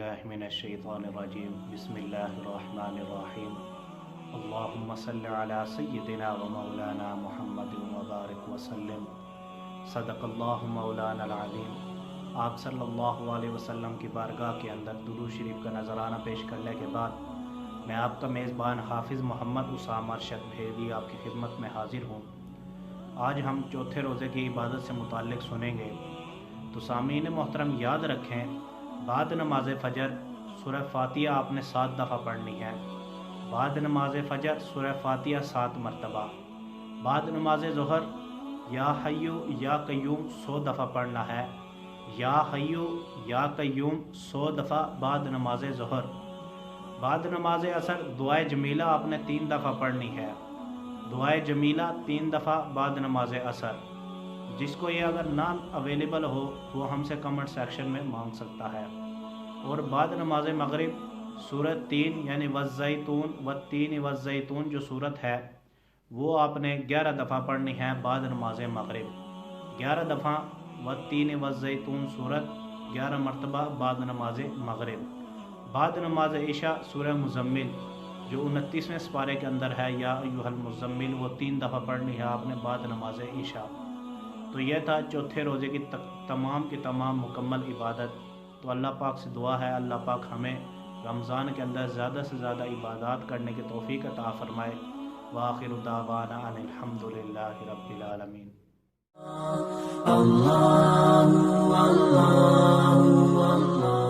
باللہ من الشیطان الرجیم بسم اللہ الرحمن الرحیم اللہم صلی علی سیدنا و مولانا محمد وبارک وسلم صدق اللہ مولانا العظیم۔ آپ صلی اللہ علیہ وسلم کی بارگاہ کے اندر درود شریف کا نذرانہ پیش کرنے کے بعد میں آپ کا میزبان حافظ محمد اسامہ ارشد بھیڑی آپ کی خدمت میں حاضر ہوں۔ آج ہم چوتھے روزے کی عبادت سے متعلق سنیں گے، تو سامعین محترم یاد رکھیں، بعد نماز فجر سورہ فاتحہ آپ نے 7 دفعہ پڑھنی ہے۔ بعد نماز فجر سورہ فاتحہ 7 مرتبہ۔ بعد نماز ظہر یا حیو یا قیوم 100 دفعہ پڑھنا ہے۔ یا حیو یا قیوم 100 دفعہ بعد نماز ظہر۔ بعد نماز عصر دعائے جمیلہ آپ نے 3 دفعہ پڑھنی ہے۔ دعائے جمیلہ 3 دفعہ بعد نماز عصر۔ جس کو یہ اگر نہ اویلیبل ہو وہ ہم سے کمنٹ سیکشن میں مانگ سکتا ہے۔ اور بعد نماز مغرب سورۃ 3 یعنی والزیتون والتین والزیتون جو سورت ہے وہ آپ نے 11 دفعہ پڑھنی ہے بعد نماز مغرب۔ 11 دفعہ والتین والزیتون سورت 11 مرتبہ بعد نماز مغرب۔ بعد نماز عشاء سورہ مزمل جو 29ویں سپارے کے اندر ہے، یا ایھا المزمل، وہ 3 دفعہ پڑھنی ہے آپ نے بعد نماز عشاء۔ تو یہ تھا چوتھے روزے کی تمام کی تمام مکمل عبادت۔ تو اللہ پاک سے دعا ہے اللہ پاک ہمیں رمضان کے اندر زیادہ سے زیادہ عبادات کرنے کی توفیق عطا فرمائے۔ وآخر دعوانا ان الحمد للہ رب العالمین۔ اللہ اللہ اللہ